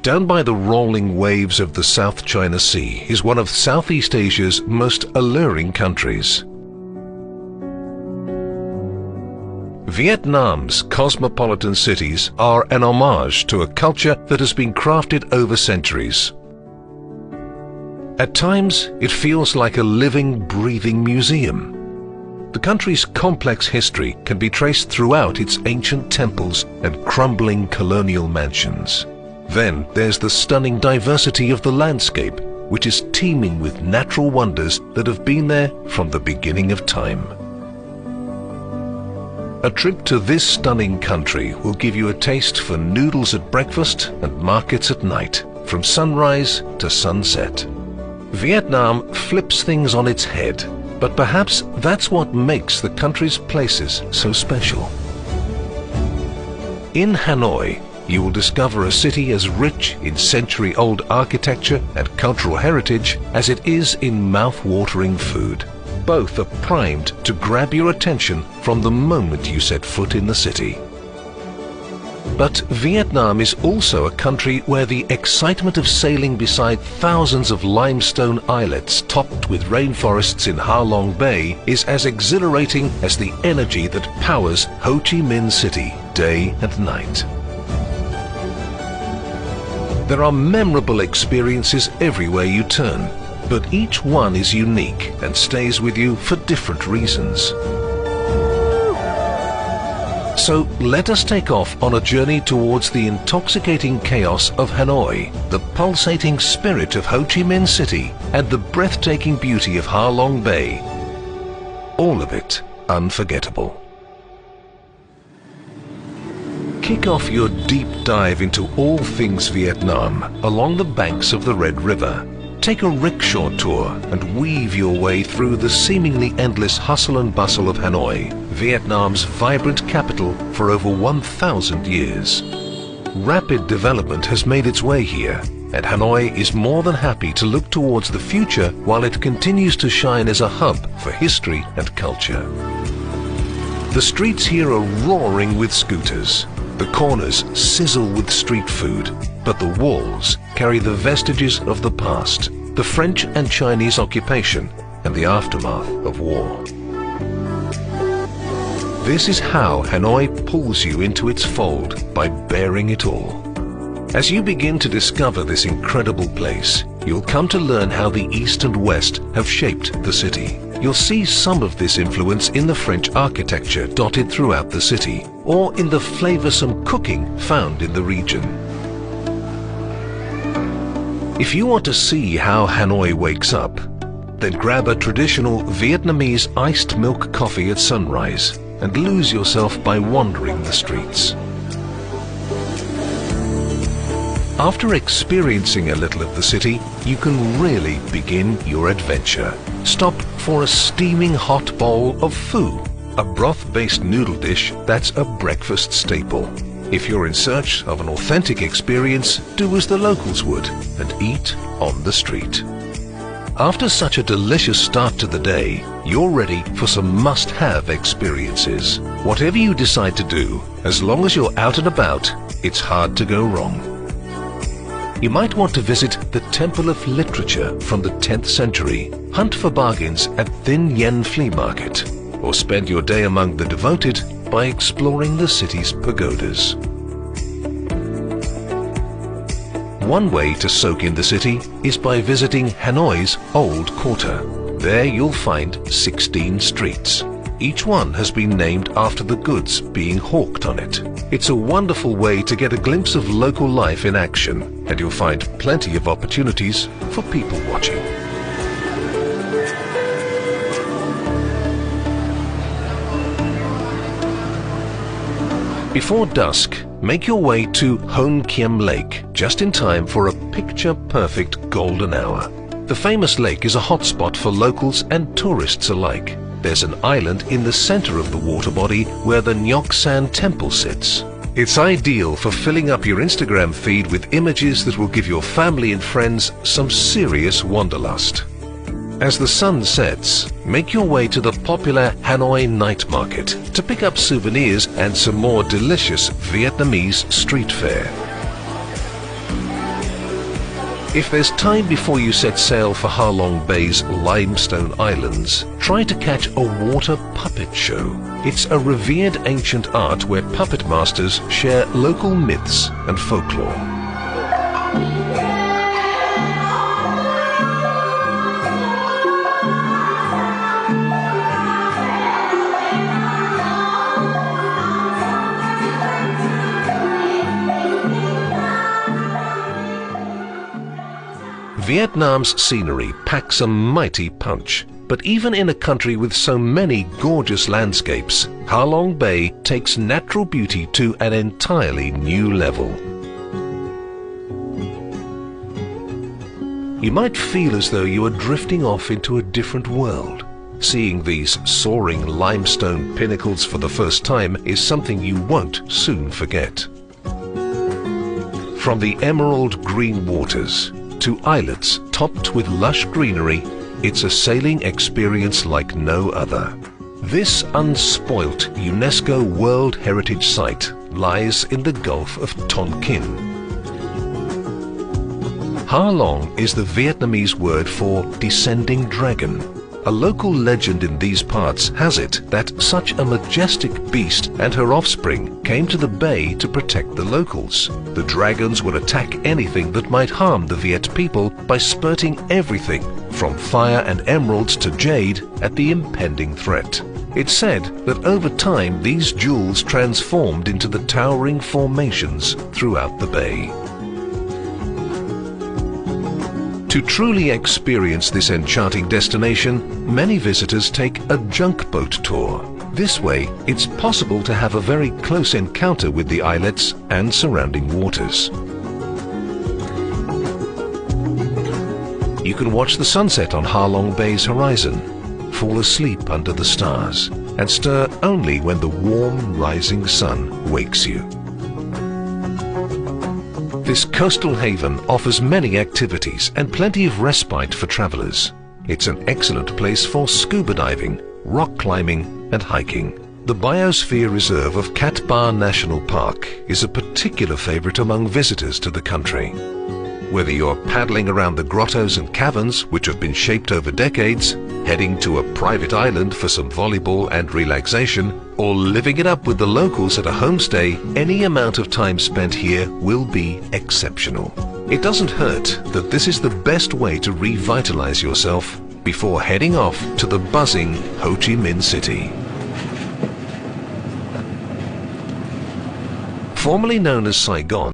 down by the rolling waves of the South China Sea, is one of Southeast Asia's most alluring countries. Vietnam's cosmopolitan cities are an homage to a culture that has been crafted over centuries. At times, it feels like a living, breathing museum. The country's complex history can be traced throughout its ancient temples and crumbling colonial mansions. Then there's the stunning diversity of the landscape, which is teeming with natural wonders that have been there from the beginning of time. A trip to this stunning country will give you a taste for noodles at breakfast and markets at night, from sunrise to sunset. Vietnam flips things on its head, but perhaps that's what makes the country's places so special. In Hanoi, you will discover a city as rich in century-old architecture and cultural heritage as it is in mouth-watering food. Both are primed to grab your attention from the moment you set foot in the city. But Vietnam is also a country where the excitement of sailing beside thousands of limestone islets topped with rainforests in Ha Long Bay is as exhilarating as the energy that powers Ho Chi Minh City day and night. There are memorable experiences everywhere you turn, but each one is unique and stays with you for different reasons. So let us take off on a journey towards the intoxicating chaos of Hanoi, the pulsating spirit of Ho Chi Minh City, and the breathtaking beauty of Ha Long Bay. All of it unforgettable. Kick off your deep dive into all things Vietnam along the banks of the Red River. Take a rickshaw tour and weave your way through the seemingly endless hustle and bustle of Hanoi, Vietnam's vibrant capital for over 1,000 years. Rapid development has made its way here, and Hanoi is more than happy to look towards the future while it continues to shine as a hub for history and culture. The streets here are roaring with scooters. The corners sizzle with street food, but the walls carry the vestiges of the past, the French and Chinese occupation, and the aftermath of war. This is how Hanoi pulls you into its fold, by bearing it all. As you begin to discover this incredible place, you'll come to learn how the East and West have shaped the city. You'll see some of this influence in the French architecture dotted throughout the city, or in the flavoursome cooking found in the region. If you want to see how Hanoi wakes up, then grab a traditional Vietnamese iced milk coffee at sunrise and lose yourself by wandering the streets. After experiencing a little of the city, you can really begin your adventure. Stop for a steaming hot bowl of pho, a broth-based noodle dish that's a breakfast staple. If you're in search of an authentic experience, do as the locals would and eat on the street. After such a delicious start to the day, you're ready for some must-have experiences. Whatever you decide to do, as long as you're out and about, it's hard to go wrong. You might want to visit the Temple of Literature from the 10th century, hunt for bargains at Thin Yen Flea Market, or spend your day among the devoted by exploring the city's pagodas. One way to soak in the city is by visiting Hanoi's Old Quarter. There you'll find 16 streets. Each one has been named after the goods being hawked on it. It's a wonderful way to get a glimpse of local life in action, and you'll find plenty of opportunities for people watching. Before dusk, make your way to Hon Kiem Lake just in time for a picture-perfect golden hour. The famous lake is a hotspot for locals and tourists alike. There's an island in the center of the water body where the Ngoc San Temple sits. It's ideal for filling up your Instagram feed with images that will give your family and friends some serious wanderlust. As the sun sets, make your way to the popular Hanoi night market to pick up souvenirs and some more delicious Vietnamese street fare. If there's time before you set sail for Ha Long Bay's limestone islands, try to catch a water puppet show. It's a revered ancient art where puppet masters share local myths and folklore. Vietnam's scenery packs a mighty punch, but even in a country with so many gorgeous landscapes, Ha Long Bay takes natural beauty to an entirely new level. You might feel as though you are drifting off into a different world. Seeing these soaring limestone pinnacles for the first time is something you won't soon forget. From the emerald green waters to islets topped with lush greenery, it's a sailing experience like no other. This unspoilt UNESCO World Heritage Site lies in the Gulf of Tonkin. Ha Long is the Vietnamese word for descending dragon. A local legend in these parts has it that such a majestic beast and her offspring came to the bay to protect the locals. The dragons would attack anything that might harm the Viet people by spurting everything from fire and emeralds to jade at the impending threat. It's said that over time these jewels transformed into the towering formations throughout the bay. To truly experience this enchanting destination, many visitors take a junk boat tour. This way, it's possible to have a very close encounter with the islets and surrounding waters. You can watch the sunset on Ha Long Bay's horizon, fall asleep under the stars, and stir only when the warm rising sun wakes you. This coastal haven offers many activities and plenty of respite for travelers. It's an excellent place for scuba diving, rock climbing and hiking. The Biosphere Reserve of Cat Ba National Park is a particular favorite among visitors to the country. Whether you're paddling around the grottos and caverns which have been shaped over decades, heading to a private island for some volleyball and relaxation, or living it up with the locals at a homestay, any amount of time spent here will be exceptional. It doesn't hurt that this is the best way to revitalize yourself before heading off to the buzzing Ho Chi Minh City. Formerly known as Saigon,